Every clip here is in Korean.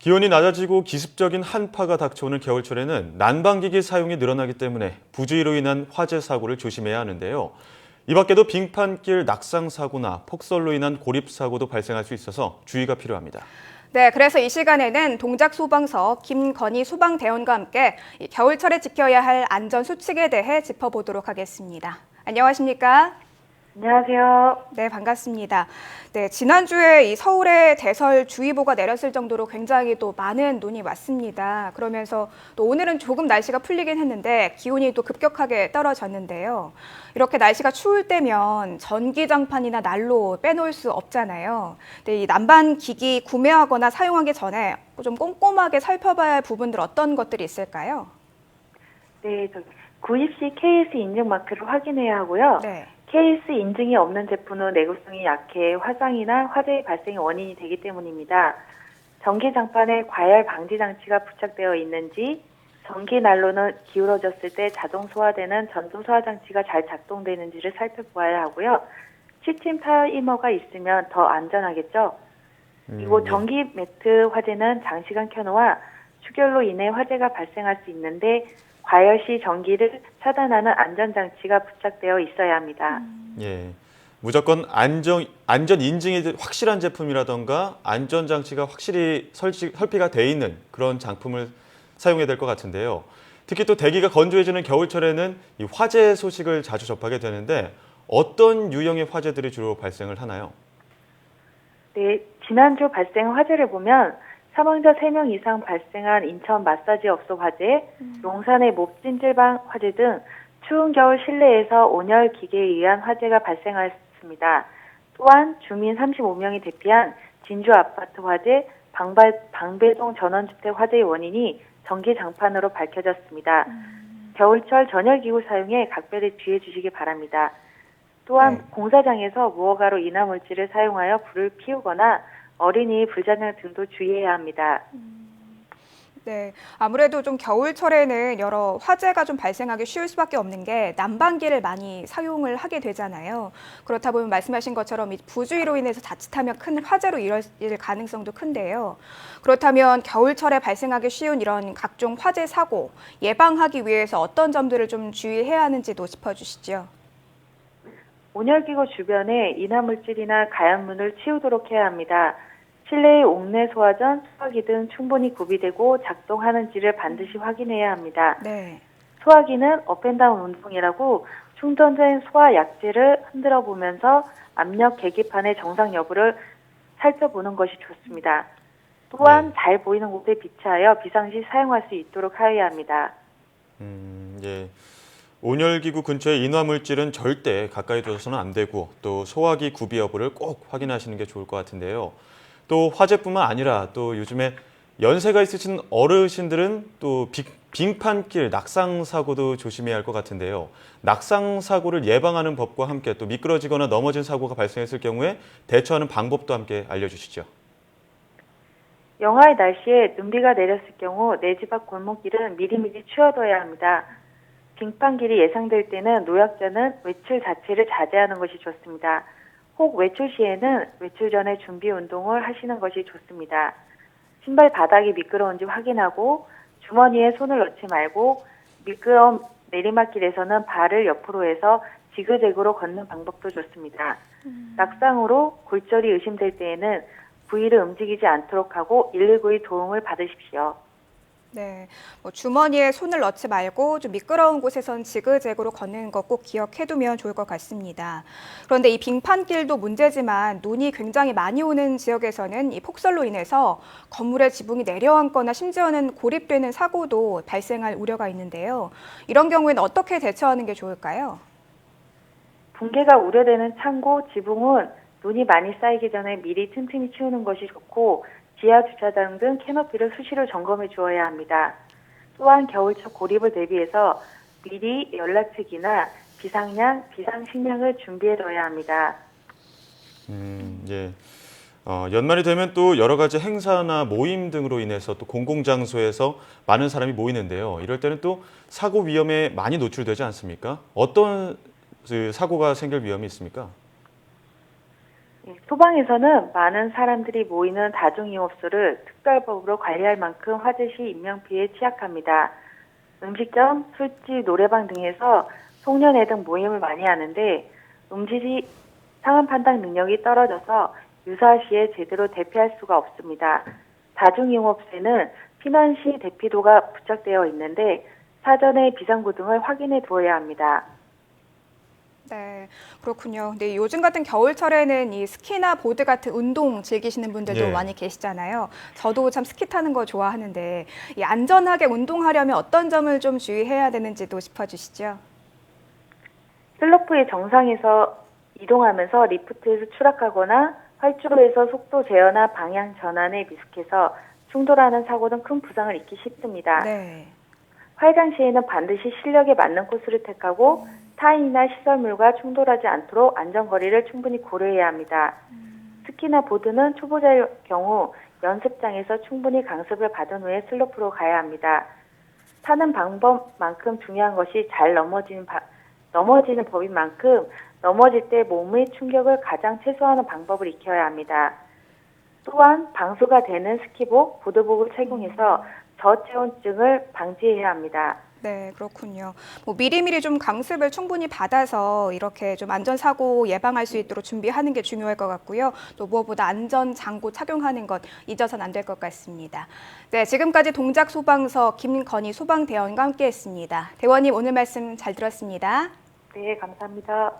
기온이 낮아지고 기습적인 한파가 닥쳐오는 겨울철에는 난방기기 사용이 늘어나기 때문에 부주의로 인한 화재 사고를 조심해야 하는데요. 이 밖에도 빙판길 낙상 사고나 폭설로 인한 고립 사고도 발생할 수 있어서 주의가 필요합니다. 네, 그래서 이 시간에는 동작소방서 김건희 소방대원과 함께 겨울철에 지켜야 할 안전 수칙에 대해 짚어보도록 하겠습니다. 안녕하십니까? 안녕하세요. 네, 반갑습니다. 네, 지난주에 이 서울에 대설주의보가 내렸을 정도로 굉장히 또 많은 눈이 왔습니다. 그러면서 또 오늘은 조금 날씨가 풀리긴 했는데 기온이 또 급격하게 떨어졌는데요. 이렇게 날씨가 추울 때면 전기장판이나 난로 빼놓을 수 없잖아요. 근데 이 난방기기 구매하거나 사용하기 전에 좀 꼼꼼하게 살펴봐야 할 부분들 어떤 것들이 있을까요? 네, 구입 시 KS 인증 마크를 확인해야 하고요. 네. KS 인증이 없는 제품은 내구성이 약해 화상이나 화재 발생의 원인이 되기 때문입니다. 전기장판에 과열 방지 장치가 부착되어 있는지, 전기 난로는 기울어졌을 때 자동 소화되는 전동 소화 장치가 잘 작동되는지를 살펴보아야 하고요. 시침 타이머가 있으면 더 안전하겠죠. 그리고 전기 매트 화재는 장시간 켜놓아 축열로 인해 화재가 발생할 수 있는데 과열 시 전기를 차단하는 안전장치가 부착되어 있어야 합니다. 예, 무조건 안전 인증이 확실한 제품이라던가 안전장치가 확실히 설비가 돼 있는 그런 장품을 사용해야 될 것 같은데요. 특히 또 대기가 건조해지는 겨울철에는 이 화재 소식을 자주 접하게 되는데 어떤 유형의 화재들이 주로 발생을 하나요? 네, 지난주 발생 화재를 보면 사망자 3명 이상 발생한 인천 마사지업소 화재, 용산의 몹진질방 화재 등 추운 겨울 실내에서 온열 기계에 의한 화재가 발생하였습니다. 또한 주민 35명이 대피한 진주 아파트 화재, 방배동 전원주택 화재의 원인이 전기장판으로 밝혀졌습니다. 겨울철 전열기구 사용에 각별히 주의해 주시기 바랍니다. 또한 공사장에서 무허가로 인화물질을 사용하여 불을 피우거나 어린이 불장난 등도 주의해야 합니다. 네, 아무래도 좀 겨울철에는 여러 화재가 좀 발생하기 쉬울 수밖에 없는 게 난방기를 많이 사용을 하게 되잖아요. 그렇다 보면 말씀하신 것처럼 이 부주의로 인해서 자칫하면 큰 화재로 이어질 가능성도 큰데요. 그렇다면 겨울철에 발생하기 쉬운 이런 각종 화재 사고 예방하기 위해서 어떤 점들을 좀 주의해야 하는지도 짚어주시죠. 온열기구 주변에 인화물질이나 가연문을 치우도록 해야 합니다. 실내의 옥내 소화전, 소화기 등 충분히 구비되고 작동하는지를 반드시 확인해야 합니다. 네. 소화기는 업앤다운 운동이라고 충전된 소화 약재를 흔들어 보면서 압력 계기판의 정상 여부를 살펴보는 것이 좋습니다. 또한 잘 보이는 곳에 비치하여 비상시 사용할 수 있도록 하여야 합니다. 예. 온열기구 근처에 인화물질은 절대 가까이 둬서는 안 되고 또 소화기 구비 여부를 꼭 확인하시는 게 좋을 것 같은데요. 또 화재뿐만 아니라 또 요즘에 연세가 있으신 어르신들은 또 빙판길 낙상 사고도 조심해야 할 것 같은데요. 낙상 사고를 예방하는 법과 함께 또 미끄러지거나 넘어진 사고가 발생했을 경우에 대처하는 방법도 함께 알려주시죠. 영하의 날씨에 눈비가 내렸을 경우 내 집 앞 골목길은 미리미리 치워둬야 합니다. 빙판길이 예상될 때는 노약자는 외출 자체를 자제하는 것이 좋습니다. 혹 외출 시에는 외출 전에 준비 운동을 하시는 것이 좋습니다. 신발 바닥이 미끄러운지 확인하고 주머니에 손을 넣지 말고 미끄러운 내리막길에서는 발을 옆으로 해서 지그재그로 걷는 방법도 좋습니다. 낙상으로 골절이 의심될 때에는 부위를 움직이지 않도록 하고 119의 도움을 받으십시오. 네, 주머니에 손을 넣지 말고 좀 미끄러운 곳에선 지그재그로 걷는 거 꼭 기억해두면 좋을 것 같습니다. 그런데 이 빙판길도 문제지만 눈이 굉장히 많이 오는 지역에서는 이 폭설로 인해서 건물의 지붕이 내려앉거나 심지어는 고립되는 사고도 발생할 우려가 있는데요. 이런 경우에는 어떻게 대처하는 게 좋을까요? 붕괴가 우려되는 창고, 지붕은 눈이 많이 쌓이기 전에 미리 틈틈이 치우는 것이 좋고 지하 주차장 등 캐노피를 수시로 점검해 주어야 합니다. 또한 겨울철 고립을 대비해서 미리 연락책이나 비상약, 비상식량을 준비해 둬야 합니다. 예. 연말이 되면 또 여러 가지 행사나 모임 등으로 인해서 또 공공장소에서 많은 사람이 모이는데요. 이럴 때는 또 사고 위험에 많이 노출되지 않습니까? 어떤 사고가 생길 위험이 있습니까? 소방에서는 많은 사람들이 모이는 다중이용업소를 특별법으로 관리할 만큼 화재 시 인명피해에 취약합니다. 음식점, 술집, 노래방 등에서 송년회 등 모임을 많이 하는데 음질이 상황 판단 능력이 떨어져서 유사시에 제대로 대피할 수가 없습니다. 다중이용업소에는 피난 시 대피도가 부착되어 있는데 사전에 비상구등을 확인해 두어야 합니다. 네, 그렇군요. 네, 요즘 같은 겨울철에는 이 스키나 보드 같은 운동 즐기시는 분들도 예. 많이 계시잖아요. 저도 참 스키 타는 거 좋아하는데 이 안전하게 운동하려면 어떤 점을 좀 주의해야 되는지도 짚어주시죠. 슬로프의 정상에서 이동하면서 리프트에서 추락하거나 활주로에서 속도 제어나 방향 전환에 미숙해서 충돌하는 사고 등 큰 부상을 입기 쉽습니다. 네. 활강 시에는 반드시 실력에 맞는 코스를 택하고 타인이나 시설물과 충돌하지 않도록 안전거리를 충분히 고려해야 합니다. 스키나 보드는 초보자의 경우 연습장에서 충분히 강습을 받은 후에 슬로프로 가야 합니다. 타는 방법만큼 중요한 것이 잘 넘어지는 법인 만큼 넘어질 때 몸의 충격을 가장 최소화하는 방법을 익혀야 합니다. 또한 방수가 되는 스키복, 보드복을 착용해서 저체온증을 방지해야 합니다. 네, 그렇군요. 뭐 미리미리 좀 강습을 충분히 받아서 이렇게 좀 안전사고 예방할 수 있도록 준비하는 게 중요할 것 같고요. 또 무엇보다 안전장구 착용하는 것 잊어서는 안 될 것 같습니다. 네, 지금까지 동작소방서 김건희 소방대원과 함께했습니다. 대원님 오늘 말씀 잘 들었습니다. 네, 감사합니다.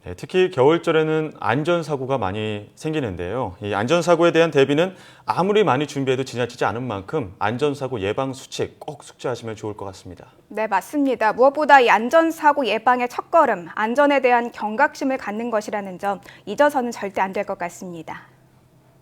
네, 특히 겨울철에는 안전사고가 많이 생기는데요. 이 안전사고에 대한 대비는 아무리 많이 준비해도 지나치지 않은 만큼 안전사고 예방 수칙 꼭 숙지하시면 좋을 것 같습니다. 네, 맞습니다. 무엇보다 이 안전사고 예방의 첫걸음, 안전에 대한 경각심을 갖는 것이라는 점 잊어서는 절대 안 될 것 같습니다.